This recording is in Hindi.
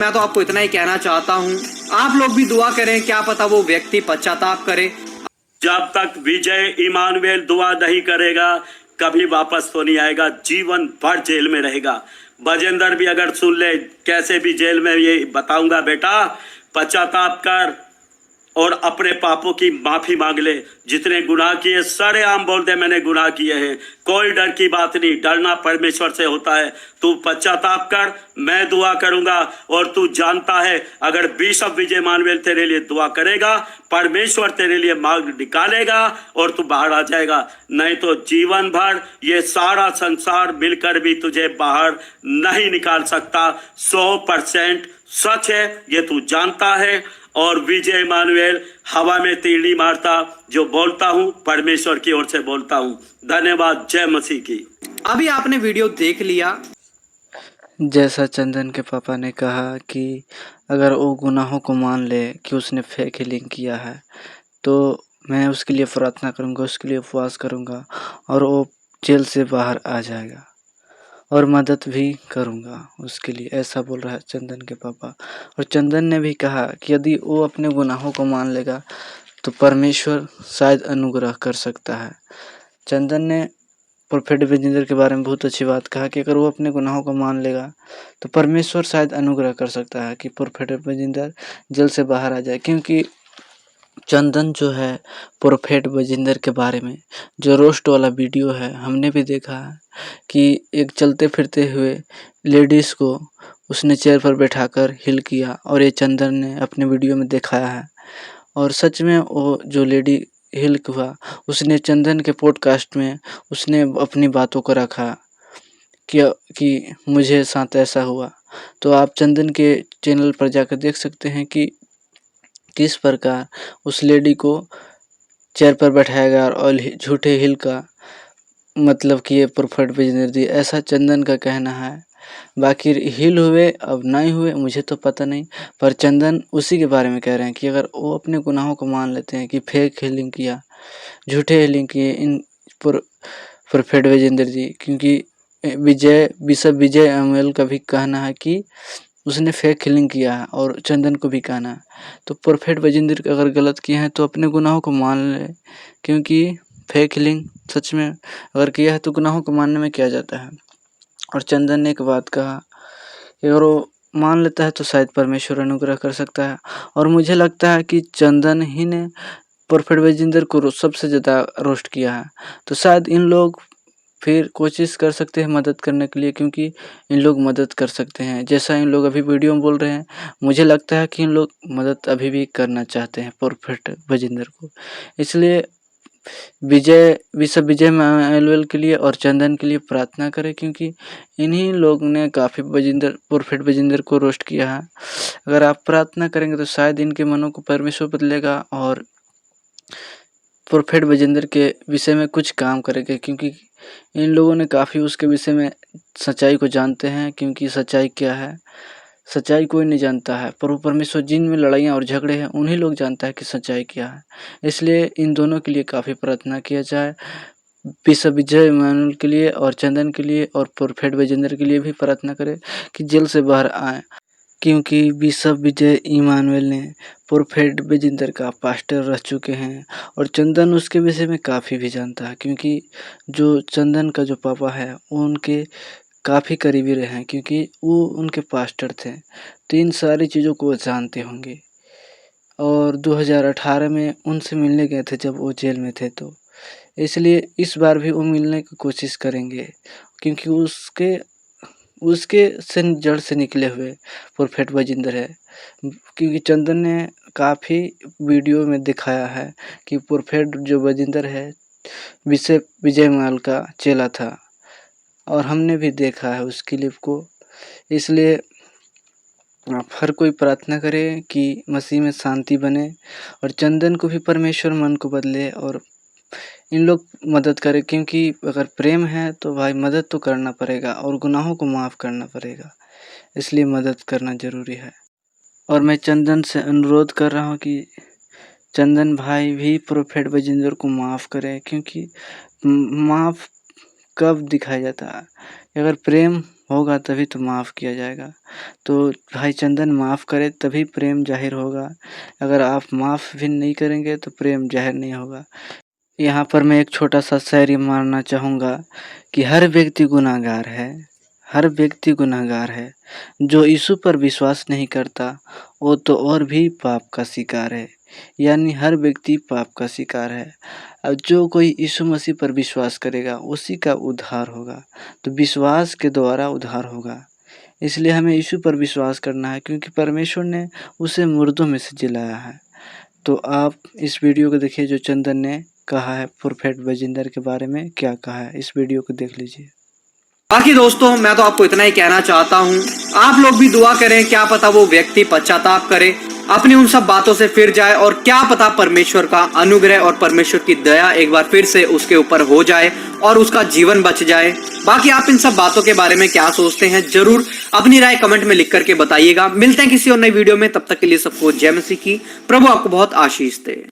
मैं तो आपको इतना ही कहना चाहता हूँ, आप लोग भी दुआ करें, क्या पता वो व्यक्ति पश्चाताप करे। जब तक विजय इमानुएल दुआ नहीं करेगा कभी वापस तो नहीं आएगा, जीवन भर जेल में रहेगा। बजेंद्र भी अगर सुन ले, कैसे भी जेल में ये बताऊंगा, बेटा पश्चाताप कर और अपने पापों की माफी मांग ले। जितने गुनाह किए सरेआम बोल दे मैंने गुनाह किए हैं, कोई डर की बात नहीं, डरना परमेश्वर से होता है। तू पश्चाताप कर, मैं दुआ करूंगा। और तू जानता है अगर बिशप विजय इमानुएल तेरे लिए दुआ करेगा, परमेश्वर तेरे लिए मार्ग निकालेगा और तू बाहर आ जाएगा। नहीं तो जीवन भर ये सारा संसार मिलकर भी तुझे बाहर नहीं निकाल सकता। 100% सच है, ये तू जानता है। और विजय इमानुएल हवा में तीली मारता, जो बोलता हूँ परमेश्वर की ओर से बोलता हूँ। धन्यवाद। जय मसीह की। अभी आपने वीडियो देख लिया। जैसा चंदन के पापा ने कहा कि अगर वो गुनाहों को मान ले कि उसने फेक हीलिंग किया है, तो मैं उसके लिए प्रार्थना करूंगा, उसके लिए उपवास करूंगा और वो जेल से बाहर आ जाएगा और मदद भी करूंगा उसके लिए, ऐसा बोल रहा है चंदन के पापा। और चंदन ने भी कहा कि यदि वो अपने गुनाहों को मान लेगा तो परमेश्वर शायद अनुग्रह कर सकता है। चंदन ने प्रोफेट विजेंद्र के बारे में बहुत अच्छी बात कहा कि अगर वो अपने गुनाहों को मान लेगा तो परमेश्वर शायद अनुग्रह कर सकता है कि प्रोफेट विजेंद्र जेल से बाहर आ जाए। क्योंकि चंदन जो है प्रोफेट विजेंद्र के बारे में जो रोस्ट वाला वीडियो है, हमने भी देखा है कि एक चलते फिरते हुए लेडीज़ को उसने चेयर पर बैठाकर हिल किया और ये चंदन ने अपने वीडियो में दिखाया है। और सच में वो जो लेडी हिल हुआ, उसने चंदन के पॉडकास्ट में उसने अपनी बातों को रखा कि मुझे साथ ऐसा हुआ। तो आप चंदन के चैनल पर जाकर देख सकते हैं कि किस प्रकार उस लेडी को चेयर पर बैठाया गया और झूठे हिल का मतलब कि ये प्रोफेट विजेंद्र जी, ऐसा चंदन का कहना है। बाकी हिल हुए अब नहीं हुए मुझे तो पता नहीं, पर चंदन उसी के बारे में कह रहे हैं कि अगर वो अपने गुनाहों को मान लेते हैं कि फेक हीलिंग किया, झूठे हीलिंग किए इन प्रोफेट विजेंद्र जी, क्योंकि बिशप विजय इमानुएल का भी कहना है कि उसने फेक हीलिंग किया है और चंदन को भी कहना है। तो प्रोफेट विजेंद्र अगर गलत किए हैं तो अपने गुनाहों को मान ले, क्योंकि फेक हीलिंग सच में अगर किया है तो गुनाहों को मानने में क्या जाता है। और चंदन ने एक बात कहा कि अगर वो मान लेता है तो शायद परमेश्वर अनुग्रह कर सकता है। और मुझे लगता है कि चंदन ही ने प्रोफेट विजेंद्र को सबसे ज़्यादा रोस्ट किया है। तो शायद इन लोग फिर कोशिश कर सकते हैं मदद करने के लिए, क्योंकि इन लोग मदद कर सकते हैं। जैसा इन लोग अभी वीडियो में बोल रहे हैं, मुझे लगता है कि इन लोग मदद अभी भी करना चाहते हैं प्रोफेट विजेंद्र को। इसलिए बिशप विजय इमानुएल के लिए और चंदन के लिए प्रार्थना करें, क्योंकि इन्हीं लोग ने काफ़ी प्रोफेट विजेंद्र को रोस्ट किया है। अगर आप प्रार्थना करेंगे तो शायद इनके मनों को परमेश्वर बदलेगा और प्रोफेट विजेंद्र के विषय में कुछ काम करेंगे, क्योंकि इन लोगों ने काफ़ी उसके विषय में सच्चाई को जानते हैं। क्योंकि सच्चाई क्या है, सच्चाई कोई नहीं जानता है, प्रभु परमेश्वर जिन में लड़ाइयाँ और झगड़े हैं उन्हीं लोग जानता है कि सच्चाई क्या है। इसलिए इन दोनों के लिए काफ़ी प्रार्थना किया जाए, बिशप विजय इमानुएल के लिए और चंदन के लिए और प्रोफेट विजेंद्र के लिए भी प्रार्थना करें कि जेल से बाहर आएँ। क्योंकि बिशप विजय इमानुएल ने प्रोफेट विजेंद्र का पास्टर रह चुके हैं और चंदन उसके विषय में काफ़ी भी जानता है, क्योंकि जो चंदन का जो पापा है वो उनके काफ़ी करीबी रहे हैं, क्योंकि वो उनके पास्टर थे। तो इन सारी चीज़ों को वो जानते होंगे। और 2018 में उनसे मिलने गए थे जब वो जेल में थे, तो इसलिए इस बार भी वो मिलने की कोशिश करेंगे, क्योंकि उसके उसके से जड़ से निकले हुए प्रोफेट विजेंद्र है। क्योंकि चंदन ने काफ़ी वीडियो में दिखाया है कि प्रोफेट जो विजेंद्र है बिशप विजय इमानुएल का चेला था, और हमने भी देखा है उस क्लिप को। इसलिए आप हर कोई प्रार्थना करे कि मसीह में शांति बने और चंदन को भी परमेश्वर मन को बदले और इन लोग मदद करें, क्योंकि अगर प्रेम है तो भाई मदद तो करना पड़ेगा और गुनाहों को माफ़ करना पड़ेगा, इसलिए मदद करना ज़रूरी है। और मैं चंदन से अनुरोध कर रहा हूँ कि चंदन भाई भी प्रोफेट विजेंद्र को माफ़ करें, क्योंकि माफ़ कब दिखाया जाता है, अगर प्रेम होगा तभी तो माफ़ किया जाएगा। तो भाई चंदन माफ़ करे तभी प्रेम ज़ाहिर होगा। अगर आप माफ़ भी नहीं करेंगे तो प्रेम ज़ाहिर नहीं होगा। यहाँ पर मैं एक छोटा-सा शायरी मारना चाहूँगा कि हर व्यक्ति गुनहगार है, हर व्यक्ति गुनहगार है। जो यीशु पर विश्वास नहीं करता, वो तो और भी पाप का शिकार है। यानी हर व्यक्ति पाप का शिकार है। जो कोई यीशु मसीह पर विश्वास करेगा, उसी का उद्धार होगा। तो विश्वास के द्वारा उद्धार होगा। इसलिए हमें यीशु पर विश्वास करना है, क्योंकि परमेश्वर ने उसे मुर्दों में से जिलाया है। तो आप इस वीडियो को देखिए जो चंदन ने कहा है प्रोफेट बजिंदर के बारे में, क्या कहा है, इस वीडियो को देख लीजिए। बाकी दोस्तों मैं तो आपको इतना ही कहना चाहता हूँ, आप लोग भी दुआ करें, क्या पता वो व्यक्ति पश्चाताप करे, अपनी उन सब बातों से फिर जाए, और क्या पता परमेश्वर का अनुग्रह और परमेश्वर की दया एक बार फिर से उसके ऊपर हो जाए और उसका जीवन बच जाए। बाकी आप इन सब बातों के बारे में क्या सोचते हैं, जरूर अपनी राय कमेंट में लिख करके बताइएगा। मिलते हैं किसी और नई वीडियो में, तब तक के लिए सबको जय मसीह की। प्रभु आपको बहुत आशीष दे।